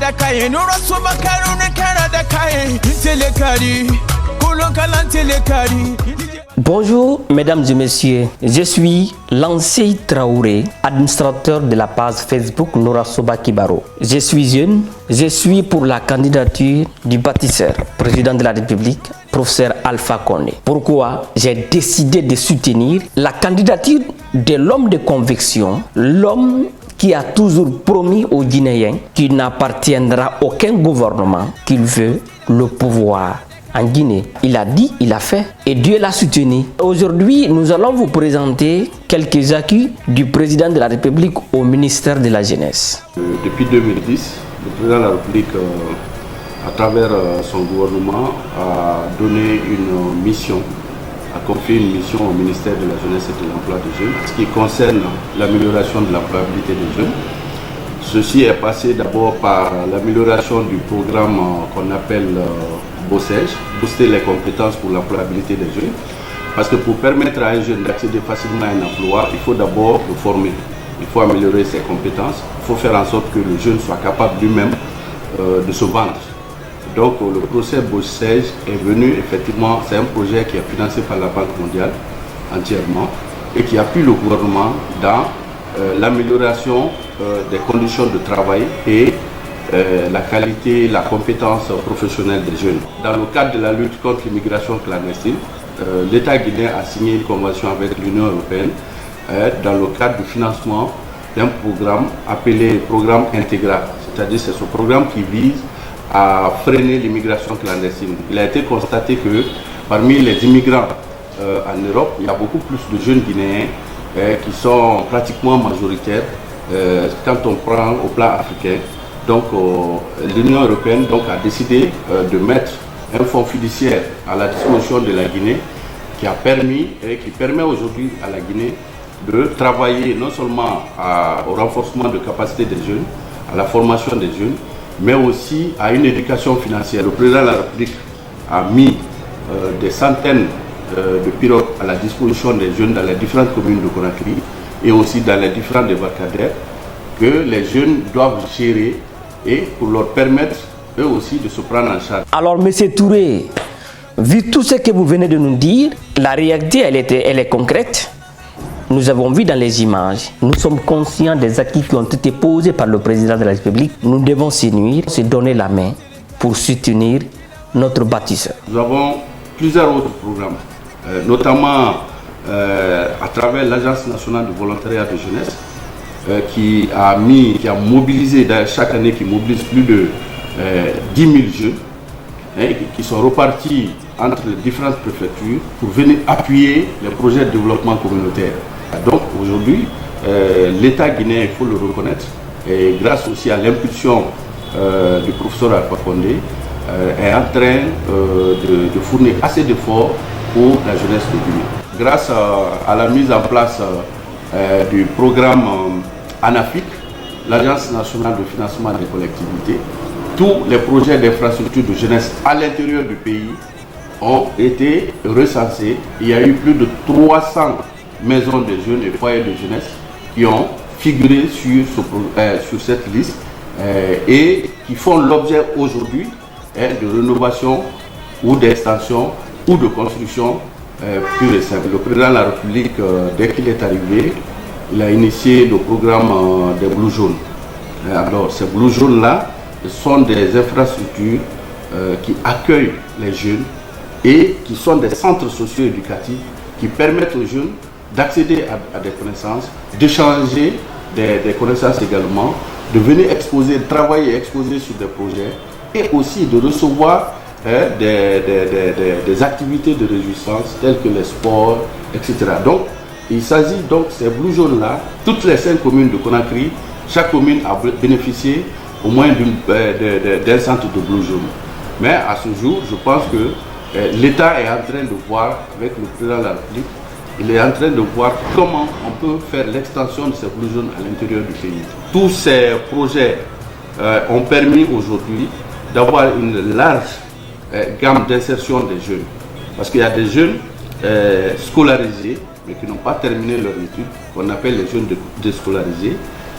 da kai nura so bakaru ne kara da kai telekari kulon kalan telekari. Bonjour mesdames et messieurs, je suis Lansey Traoré, administrateur de la page Facebook Nora Soba Kibaro. Je suis jeune, je suis pour la candidature du bâtisseur, président de la République, professeur Alpha Condé. Pourquoi j'ai décidé de soutenir la candidature de l'homme de conviction, l'homme qui a toujours promis aux Guinéens qu'il n'appartiendra à aucun gouvernement, qu'il veut le pouvoir. En Guinée, il a dit, il a fait et Dieu l'a soutenu. Aujourd'hui, nous allons vous présenter quelques acquis du président de la République au ministère de la Jeunesse. Depuis 2010, le président de la République, à travers son gouvernement, a donné une mission, a confié une mission au ministère de la Jeunesse et de l'Emploi des Jeunes, ce qui concerne l'amélioration de l'employabilité des jeunes. Ceci est passé d'abord par l'amélioration du programme qu'on appelle BOSEJ, booster les compétences pour l'employabilité des jeunes. Parce que pour permettre à un jeune d'accéder facilement à un emploi, il faut d'abord le former. Il faut améliorer ses compétences. Il faut faire en sorte que le jeune soit capable lui-même de se vendre. Donc le procès BOSEJ est venu, effectivement, c'est un projet qui est financé par la Banque mondiale entièrement et qui appuie le gouvernement dans l'amélioration des conditions de travail et la qualité, la compétence professionnelle des jeunes. Dans le cadre de la lutte contre l'immigration clandestine, l'État guinéen a signé une convention avec l'Union européenne dans le cadre du financement d'un programme appelé Programme Intégral. C'est-à-dire c'est ce programme qui vise à freiner l'immigration clandestine. Il a été constaté que parmi les immigrants en Europe, il y a beaucoup plus de jeunes Guinéens qui sont pratiquement majoritaires quand on prend au plan africain. Donc l'Union européenne a décidé de mettre un fonds fiduciaire à la disposition de la Guinée qui a permis et qui permet aujourd'hui à la Guinée de travailler non seulement au renforcement de capacité des jeunes, à la formation des jeunes, mais aussi à une éducation financière. Le président de la République a mis des centaines de pirogues à la disposition des jeunes dans les différentes communes de Conakry et aussi dans les différents débarcadères que les jeunes doivent gérer et pour leur permettre eux aussi de se prendre en charge. Alors monsieur Touré, vu tout ce que vous venez de nous dire, la réalité elle est concrète. Nous avons vu dans les images, nous sommes conscients des acquis qui ont été posés par le président de la République. Nous devons s'unir, se donner la main pour soutenir notre bâtisseur. Nous avons plusieurs autres programmes, notamment à travers l'Agence nationale de volontariat de jeunesse, qui a mobilisé chaque année, qui mobilise plus de 10 000 jeunes qui sont repartis entre les différentes préfectures pour venir appuyer les projets de développement communautaire. Donc aujourd'hui, l'État guinéen, il faut le reconnaître, et grâce aussi à l'impulsion du professeur Alpha Condé, est en train de fournir assez d'efforts pour la jeunesse de Guinée. Grâce à la mise en place du programme ANAFIC, l'Agence nationale de financement des collectivités, tous les projets d'infrastructure de jeunesse à l'intérieur du pays ont été recensés. Il y a eu plus de 300 maisons de jeunes et foyers de jeunesse qui ont figuré sur cette liste et qui font l'objet aujourd'hui de rénovation ou d'extension ou de construction pure et simple. Le président de la République, dès qu'il est arrivé, il a initié le programme des Blue Jaunes. Alors ces Blue Jaunes-là sont des infrastructures qui accueillent les jeunes et qui sont des centres socio-éducatifs qui permettent aux jeunes d'accéder à des connaissances, d'échanger des connaissances également, de venir exposer, de travailler et exposer sur des projets et aussi de recevoir des activités de réjouissance telles que les sports, etc. Donc, il s'agit donc ces Blue Jaunes-là, toutes les 5 communes de Conakry, chaque commune a bénéficié au moins d'un centre de Blue Jaune. Mais à ce jour, je pense que l'État est en train de voir, avec le président de la République, il est en train de voir comment on peut faire l'extension de ces Blue Jaunes à l'intérieur du pays. Tous ces projets ont permis aujourd'hui d'avoir une large gamme d'insertion des jeunes. Parce qu'il y a des jeunes scolarisés, mais qui n'ont pas terminé leur étude, qu'on appelle les jeunes déscolarisés,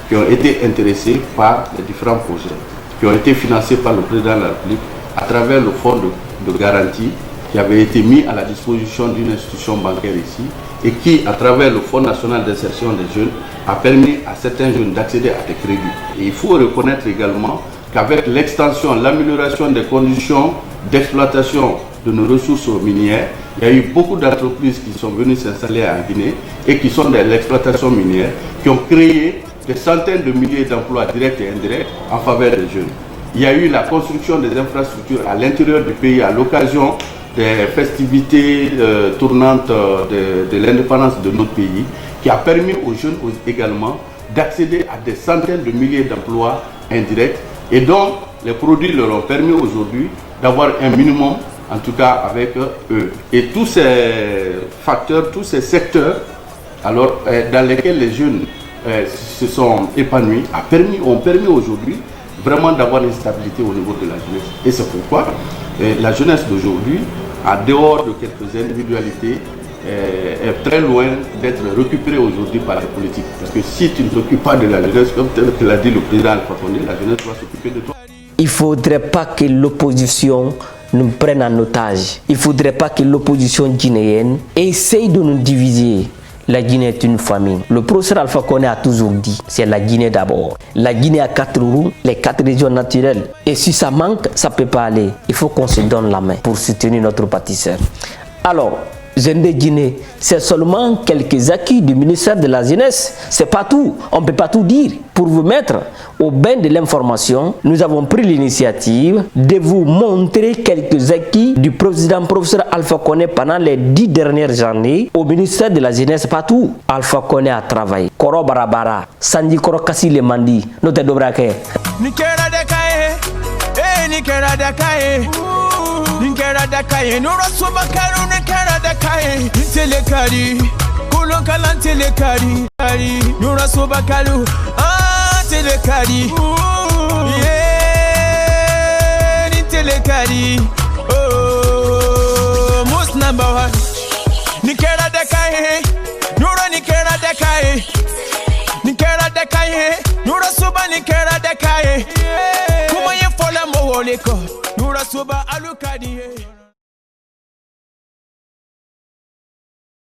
qui ont été intéressés par les différents projets. qui ont été financés par le président de la République à travers le fonds de garantie qui avait été mis à la disposition d'une institution bancaire ici et qui, à travers le Fonds national d'insertion des jeunes, a permis à certains jeunes d'accéder à des crédits. Et il faut reconnaître également qu'avec l'extension, l'amélioration des conditions d'exploitation de nos ressources minières, il y a eu beaucoup d'entreprises qui sont venues s'installer en Guinée et qui sont dans l'exploitation minière, qui ont créé des centaines de milliers d'emplois directs et indirects en faveur des jeunes. Il y a eu la construction des infrastructures à l'intérieur du pays à l'occasion des festivités tournantes de l'indépendance de notre pays, qui a permis aux jeunes également d'accéder à des centaines de milliers d'emplois indirects et donc les produits leur ont permis aujourd'hui d'avoir un minimum, en tout cas avec eux. Et tous ces facteurs, tous ces secteurs alors, dans lesquels les jeunes se sont épanouis ont permis aujourd'hui vraiment d'avoir une stabilité au niveau de la jeunesse. Et c'est pourquoi la jeunesse d'aujourd'hui, en dehors de quelques individualités, est très loin d'être récupérée aujourd'hui par les politiques. Parce que si tu ne t'occupes pas de la jeunesse, comme l'a dit le président Alpha Condé, la jeunesse va s'occuper de toi. Il ne faudrait pas que l'opposition nous prenne en otage. Il ne faudrait pas que l'opposition guinéenne essaye de nous diviser. La Guinée est une famille. Le professeur Alpha Condé a toujours dit, c'est la Guinée d'abord. La Guinée a 4 roues, les 4 régions naturelles. Et si ça manque, ça ne peut pas aller. Il faut qu'on se donne la main pour soutenir notre pâtisseur. Alors, jeunes de Guinée, c'est seulement quelques acquis du ministère de la Jeunesse. C'est pas tout. On ne peut pas tout dire. Pour vous mettre au bain de l'information, nous avons pris l'initiative de vous montrer quelques acquis du président professeur Alpha Condé pendant les 10 dernières années au ministère de la Jeunesse. Pas tout. Alpha Condé a travaillé. Koro Barabara, Sanji Koro Kassi le Mandi, Note Dobrake. Nikera Dekaye, Nikera Dekaye, Nikera Dekaye, Nora Subakaru, Nikera Dekaye, Telekari, Kulonkalan Telekari, Nora Subakaru, Telekari, yeah, Telekari, oh, most number one, Nikera Dekaye, Nora Nikera Dekaye, Nikera Dekaye, Nora Suba Nikera Dekaye, Kuma ye fola mo woleko, Nora Suba alukadi.